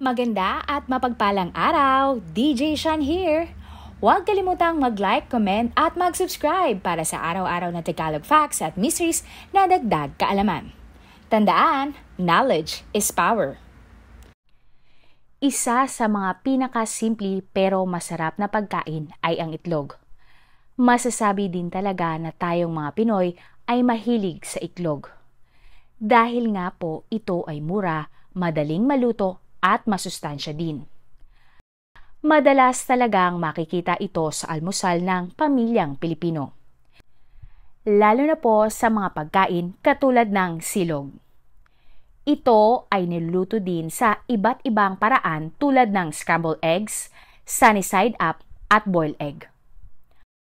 Maganda at mapagpalang araw, DJ Shan here! Huwag kalimutang mag-like, comment at mag-subscribe para sa araw-araw na Tagalog facts at mysteries na dagdag kaalaman. Tandaan, knowledge is power. Isa sa mga pinakasimple pero masarap na pagkain ay ang itlog. Masasabi din talaga na tayong mga Pinoy ay mahilig sa itlog. Dahil nga po ito ay mura, madaling maluto at masustansya din. Madalas talagang makikita ito sa almusal ng pamilyang Pilipino. Lalo na po sa mga pagkain katulad ng silog. Ito ay niluluto din sa iba't ibang paraan tulad ng scrambled eggs, sunny side up at boiled egg.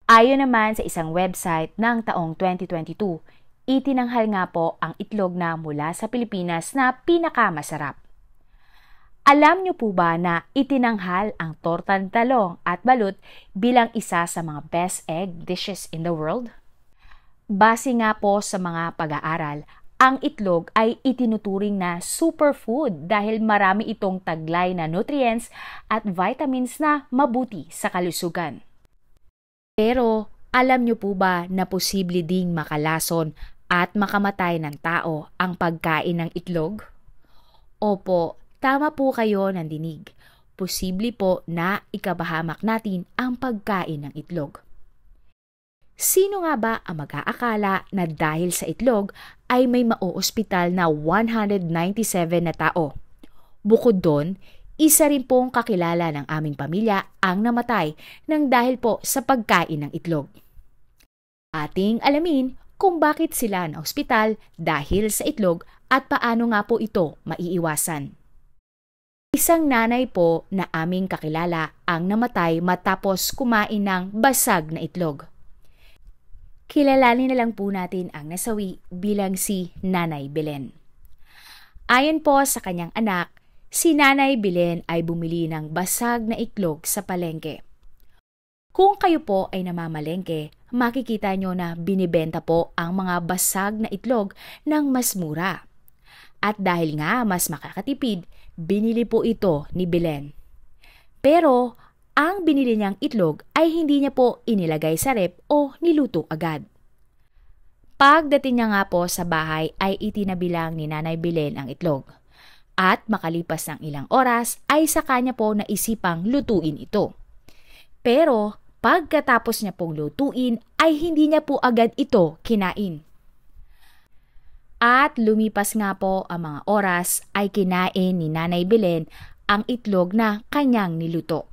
Ayon naman sa isang website ng taong 2022, itinanghal nga po ang itlog na mula sa Pilipinas na pinakamasarap. Alam niyo po ba na itinanghal ang tortang talong at balut bilang isa sa mga best egg dishes in the world? Base nga po sa mga pag-aaral, ang itlog ay itinuturing na superfood dahil marami itong taglay na nutrients at vitamins na mabuti sa kalusugan. Pero alam niyo po ba na posible ding makalason at makamatay ng tao ang pagkain ng itlog? Opo, tama po kayo ng dinig. Posible po na ikabahamak natin ang pagkain ng itlog. Sino nga ba ang mag-aakala na dahil sa itlog ay may maoospital na 197 na tao? Bukod doon, isa rin pong kakilala ng aming pamilya ang namatay ng dahil po sa pagkain ng itlog. Ating alamin kung bakit sila na ospital dahil sa itlog at paano nga po ito maiiwasan. Isang nanay po na aming kakilala ang namatay matapos kumain ng basag na itlog. Kilalanin na lang po natin ang nasawi bilang si Nanay Belen. Ayon po sa kanyang anak, si Nanay Belen ay bumili ng basag na itlog sa palengke. Kung kayo po ay namamalengke, makikita nyo na binibenta po ang mga basag na itlog ng mas mura. At dahil nga mas makakatipid, binili po ito ni Belen. Pero ang binili niyang itlog ay hindi niya po inilagay sa rep o niluto agad. Pagdating niya nga po sa bahay ay itinabi lang ni Nanay Belen ang itlog. At makalipas ng ilang oras ay sa kanya po naisipang lutuin ito. Pero pagkatapos niya pong lutuin ay hindi niya po agad ito kinain. At lumipas nga po ang mga oras ay kinain ni Nanay Belen ang itlog na kanyang niluto.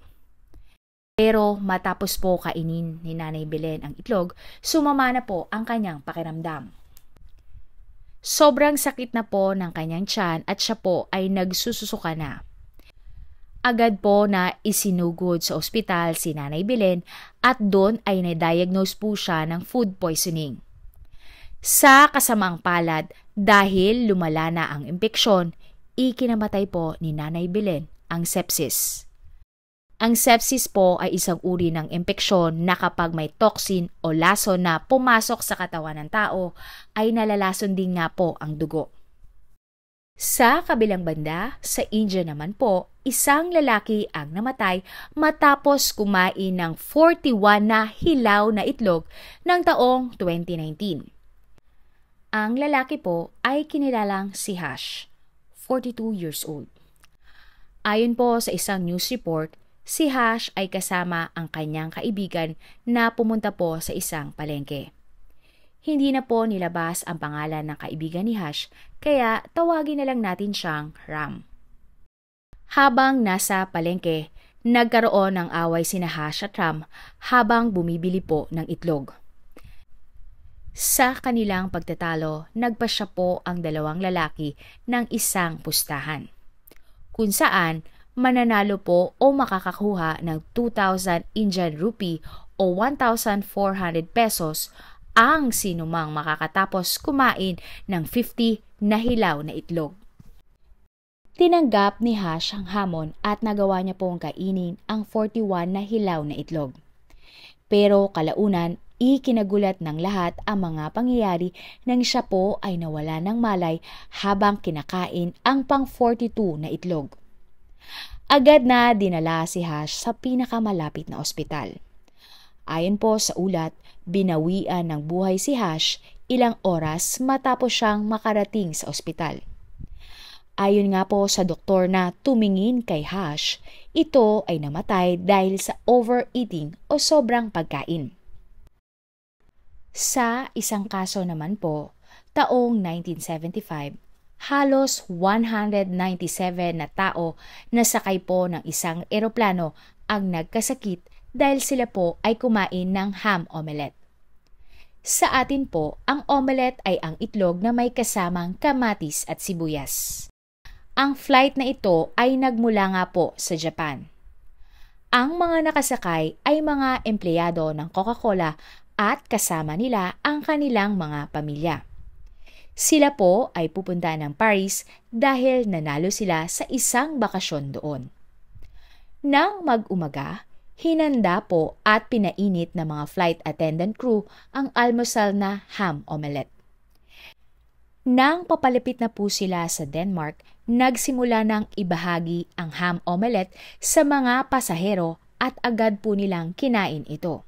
Pero matapos po kainin ni Nanay Belen ang itlog, sumama na po ang kanyang pakiramdam. Sobrang sakit na po ng kanyang tiyan at siya po ay nagsususuka na. Agad po na isinugod sa ospital si Nanay Belen at doon ay na-diagnose po siya ng food poisoning. Sa kasamang palad, dahil lumala na ang impeksyon, ikinamatay po ni Nanay Belen ang sepsis. Ang sepsis po ay isang uri ng impeksyon na kapag may toxin o lason na pumasok sa katawan ng tao, ay nalalason din nga po ang dugo. Sa kabilang banda, sa India naman po, isang lalaki ang namatay matapos kumain ng 41 na hilaw na itlog ng taong 2019. Ang lalaki po ay kinilalang si Hash, 42 years old. Ayon po sa isang news report, si Hash ay kasama ang kanyang kaibigan na pumunta po sa isang palengke. Hindi na po nilabas ang pangalan ng kaibigan ni Hash, kaya tawagin na lang natin siyang Ram. Habang nasa palengke, nagkaroon ng away sina Hash at Ram habang bumibili po ng itlog. Sa kanilang pagtatalo, nagpasya po ang dalawang lalaki ng isang pustahan, kung saan mananalo po o makakakuha ng 2,000 Indian rupee o 1,400 pesos ang sinumang makakatapos kumain ng 50 na hilaw na itlog. Tinanggap ni Hash ang hamon at nagawa niya pong kainin ang 41 na hilaw na itlog. Pero kalaunan, ikinagulat ng lahat ang mga pangyayari nang siya po ay nawala ng malay habang kinakain ang pang 42 na itlog. Agad na dinala si Hash sa pinakamalapit na ospital. Ayon po sa ulat, binawian ng buhay si Hash ilang oras matapos siyang makarating sa ospital. Ayon nga po sa doktor na tumingin kay Hash, ito ay namatay dahil sa overeating o sobrang pagkain. Sa isang kaso naman po, taong 1975, halos 197 na tao na sakay po ng isang eroplano ang nagkasakit dahil sila po ay kumain ng ham omelette. Sa atin po, ang omelette ay ang itlog na may kasamang kamatis at sibuyas. Ang flight na ito ay nagmula nga po sa Japan. Ang mga nakasakay ay mga empleyado ng Coca-Cola at kasama nila ang kanilang mga pamilya. Sila po ay pupunta ng Paris dahil nanalo sila sa isang bakasyon doon. Nang mag-umaga, hinanda po at pinainit ng mga flight attendant crew ang almusal na ham omelette. Nang papalapit na po sila sa Denmark, nagsimula ng ibahagi ang ham omelette sa mga pasahero at agad po nilang kinain ito.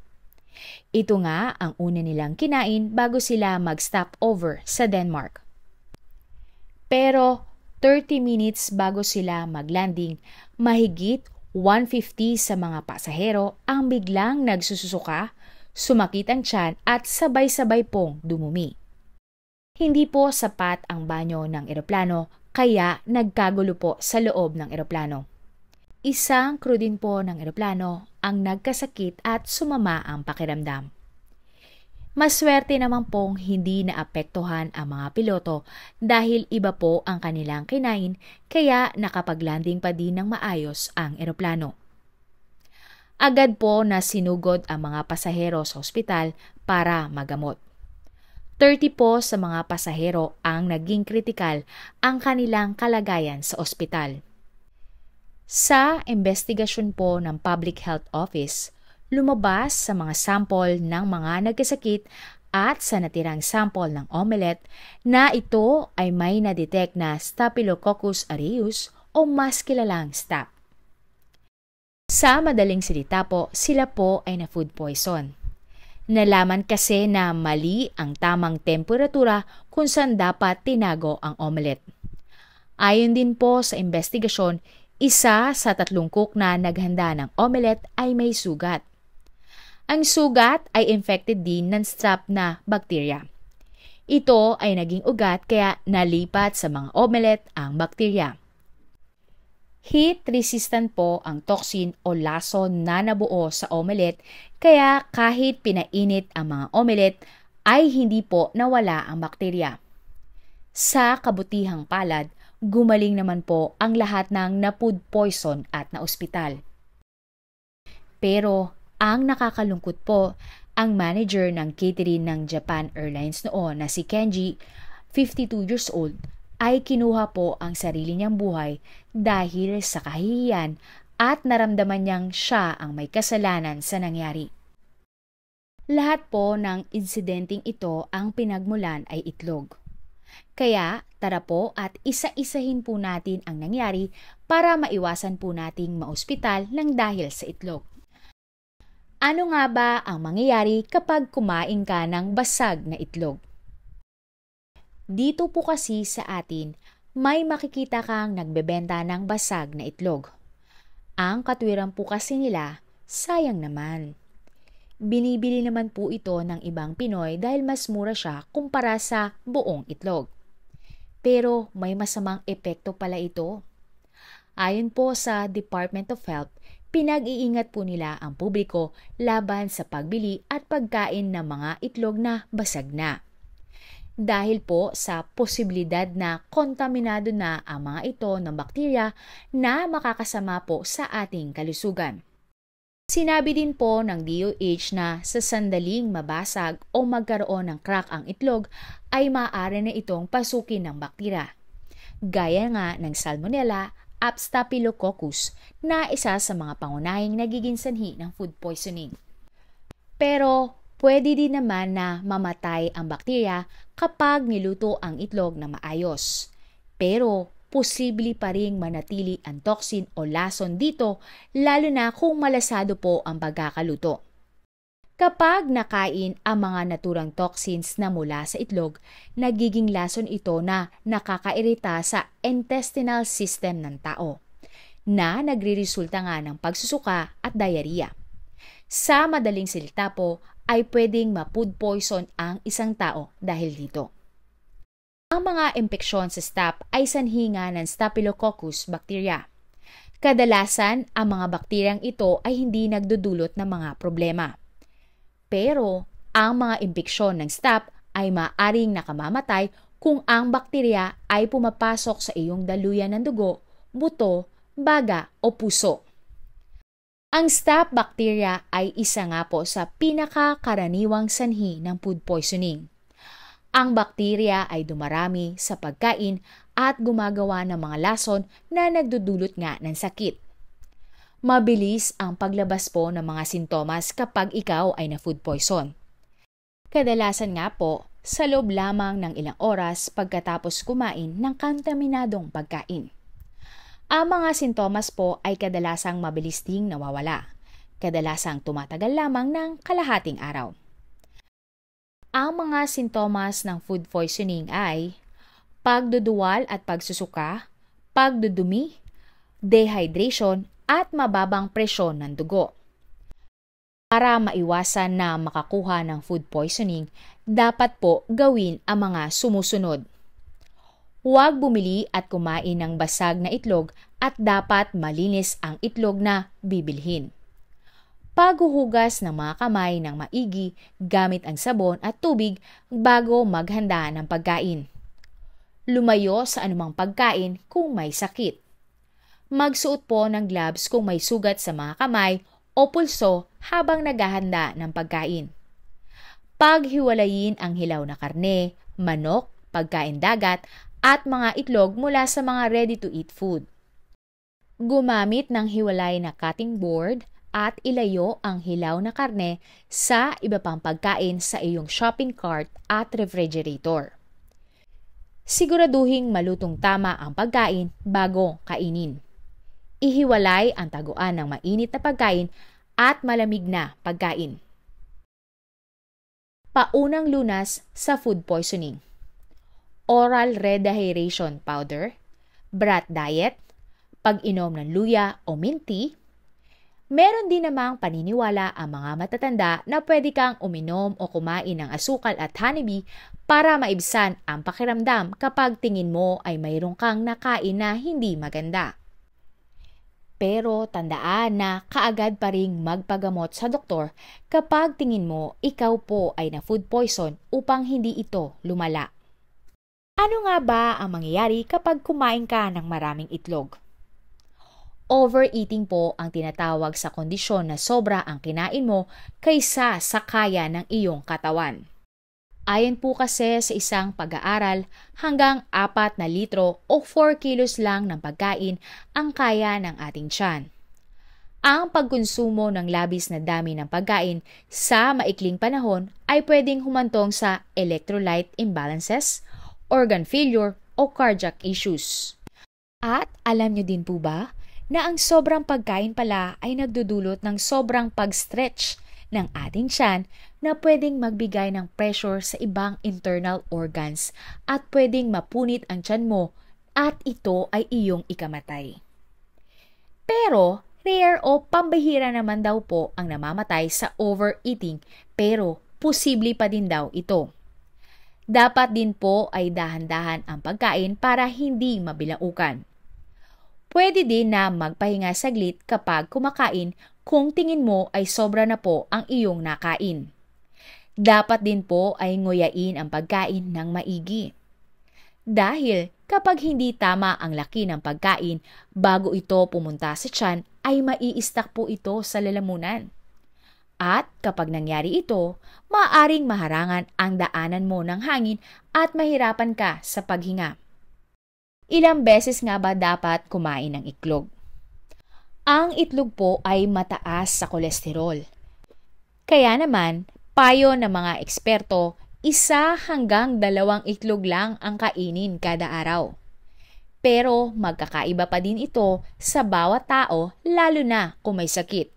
Ito nga ang una nilang kinain bago sila mag-stop over sa Denmark. Pero 30 minutes bago sila maglanding, mahigit 150 sa mga pasahero ang biglang nagsususuka, sumakit ang tiyan at sabay-sabay pong dumumi. Hindi po sapat ang banyo ng eroplano kaya nagkagulo po sa loob ng eroplano. Isang crew din po ng eroplano ang nagkasakit at sumama ang pakiramdam. Maswerte naman pong hindi naapektuhan ang mga piloto dahil iba po ang kanilang kinain kaya nakapaglanding pa din ng maayos ang eroplano. Agad po na sinugod ang mga pasahero sa ospital para magamot. 30 po sa mga pasahero ang naging kritikal ang kanilang kalagayan sa ospital. Sa investigasyon po ng Public Health Office, lumabas sa mga sample ng mga nagkasakit at sa natirang sample ng omelette na ito ay may na-detect na Staphylococcus aureus o mas kilalang Staph. Sa madaling salita po, sila po ay na food poison. Nalaman kasi na mali ang tamang temperatura kung saan dapat tinago ang omelette. Ayon din po sa investigasyon, isa sa 3 cook na naghanda ng omelette ay may sugat. Ang sugat ay infected din ng Staph na bakterya. Ito ay naging ugat kaya nalipat sa mga omelette ang bakterya. Heat-resistant po ang toxin o lason na nabuo sa omelette kaya kahit pinainit ang mga omelette ay hindi po nawala ang bakterya. Sa kabutihang palad, gumaling naman po ang lahat ng na-food poison at na-ospital. Pero ang nakakalungkot po, ang manager ng catering ng Japan Airlines noon na si Kenji, 52 years old, ay kinuha po ang sarili niyang buhay dahil sa kahihiyan at naramdaman niyang siya ang may kasalanan sa nangyari. Lahat po ng insidenteng ito ang pinagmulan ay itlog. Kaya tara po at isa-isahin po natin ang nangyari para maiwasan po nating maospital ng dahil sa itlog. Ano nga ba ang mangyayari kapag kumain ka ng basag na itlog? Dito po kasi sa atin, may makikita kang nagbebenta ng basag na itlog. Ang katwiran po kasi nila, sayang naman. Binibili naman po ito ng ibang Pinoy dahil mas mura siya kumpara sa buong itlog. Pero may masamang epekto pala ito. Ayon po sa Department of Health, pinag-iingat po nila ang publiko laban sa pagbili at pagkain ng mga itlog na basag na. Dahil po sa posibilidad na kontaminado na ang mga ito ng bakterya na makakasama po sa ating kalusugan. Sinabi din po ng DOH na sa sandaling mabasag o magkaroon ng crack ang itlog ay maaari na itong pasukin ng bakterya. Gaya nga ng Salmonella at Staphylococcus na isa sa mga pangunahing nagiging sanhi ng food poisoning. Pero pwede din naman na mamatay ang bakterya kapag niluto ang itlog na maayos. Pero posible pa ring manatili ang toxin o lason dito, lalo na kung malasado po ang pagkakaluto. Kapag nakain ang mga naturang toxins na mula sa itlog, nagiging lason ito na nakakairita sa intestinal system ng tao, na nagriresulta nga ng pagsusuka at diarrhea. Sa madaling salita po, ay pwedeng ma-food poison ang isang tao dahil dito. Ang mga impeksyon sa staph ay sanhi nga ng Staphylococcus bacteria. Kadalasan, ang mga bakteryang ito ay hindi nagdudulot ng mga problema. Pero, ang mga impeksyon ng staph ay maaring nakamamatay kung ang bakterya ay pumapasok sa iyong daluyan ng dugo, buto, baga o puso. Ang staph bacteria ay isa nga po sa pinakakaraniwang sanhi ng food poisoning. Ang bakterya ay dumarami sa pagkain at gumagawa ng mga lason na nagdudulot nga ng sakit. Mabilis ang paglabas po ng mga sintomas kapag ikaw ay na-food poison. Kadalasan nga po, sa loob lamang ng ilang oras pagkatapos kumain ng kontaminadong pagkain. Ang mga sintomas po ay kadalasang mabilis ding nawawala. Kadalasang tumatagal lamang ng kalahating araw. Ang mga sintomas ng food poisoning ay pagduduwal at pagsusuka, pagdudumi, dehydration, at mababang presyon ng dugo. Para maiwasan na makakuha ng food poisoning, dapat po gawin ang mga sumusunod. Huwag bumili at kumain ng basag na itlog at dapat malinis ang itlog na bibilhin. Paghuhugas ng mga kamay ng maigi gamit ang sabon at tubig bago maghanda ng pagkain. Lumayo sa anumang pagkain kung may sakit. Magsuot po ng gloves kung may sugat sa mga kamay o pulso habang naghahanda ng pagkain. Paghiwalayin ang hilaw na karne, manok, pagkain dagat, at mga itlog mula sa mga ready-to-eat food. Gumamit ng hiwalay na cutting board at ilayo ang hilaw na karne sa iba pang pagkain sa iyong shopping cart at refrigerator. Siguraduhing malutong tama ang pagkain bago kainin. Ihiwalay ang taguan ng mainit na pagkain at malamig na pagkain. Paunang lunas sa food poisoning. Oral rehydration powder, brat diet, pag-inom ng luya o mint tea. Meron din namang paniniwala ang mga matatanda na pwede kang uminom o kumain ng asukal at honeybee para maibsan ang pakiramdam kapag tingin mo ay mayroon kang nakain na hindi maganda. Pero tandaan na kaagad pa ring magpagamot sa doktor kapag tingin mo ikaw po ay na food poison upang hindi ito lumala. Ano nga ba ang mangyayari kapag kumain ka ng maraming itlog? Overeating po ang tinatawag sa kondisyon na sobra ang kinain mo kaysa sa kaya ng iyong katawan. Ayon po kasi sa isang pag-aaral, hanggang 4 na litro o 4 kilos lang ng pagkain ang kaya ng ating tiyan. Ang pagkonsumo ng labis na dami ng pagkain sa maikling panahon ay pwedeng humantong sa electrolyte imbalances, organ failure o cardiac issues. At alam nyo din po ba na ang sobrang pagkain pala ay nagdudulot ng sobrang pag-stretch ng ating tiyan na pwedeng magbigay ng pressure sa ibang internal organs at pwedeng mapunit ang tiyan mo at ito ay iyong ikamatay. Pero rare o pambihira naman daw po ang namamatay sa overeating pero posible pa din daw ito. Dapat din po ay dahan-dahan ang pagkain para hindi mabilaukan. Pwede din na magpahinga saglit kapag kumakain kung tingin mo ay sobra na po ang iyong nakain. Dapat din po ay nguyain ang pagkain ng maigi. Dahil kapag hindi tama ang laki ng pagkain bago ito pumunta sa tiyan, ay mai-stuck po ito sa lalamunan. At kapag nangyari ito, maaaring maharangan ang daanan mo ng hangin at mahirapan ka sa paghinga. Ilang beses nga ba dapat kumain ng itlog? Ang itlog po ay mataas sa kolesterol. Kaya naman, payo ng mga eksperto, 1 hanggang 2 itlog lang ang kainin kada araw. Pero magkakaiba pa din ito sa bawat tao, lalo na kung may sakit.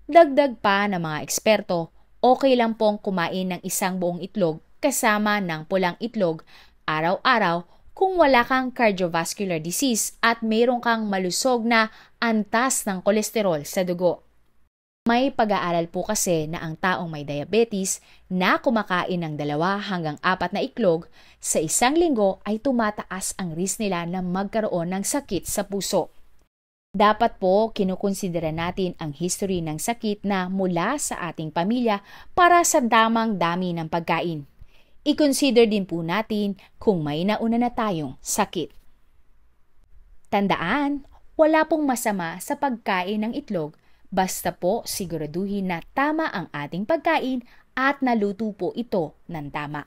Dagdag pa ng mga eksperto, okay lang pong kumain ng isang buong itlog kasama ng pulang itlog araw-araw kung wala kang cardiovascular disease at mayroon kang malusog na antas ng kolesterol sa dugo. May pag-aaral po kasi na ang taong may diabetes na kumakain ng 2 hanggang 4 na itlog sa isang linggo ay tumataas ang risk nila na magkaroon ng sakit sa puso. Dapat po kinukonsidera natin ang history ng sakit na mula sa ating pamilya para sa damang dami ng pagkain. I-consider din po natin kung may nauna na tayong sakit. Tandaan, wala pong masama sa pagkain ng itlog. Basta po siguraduhin na tama ang ating pagkain at naluto po ito ng tama.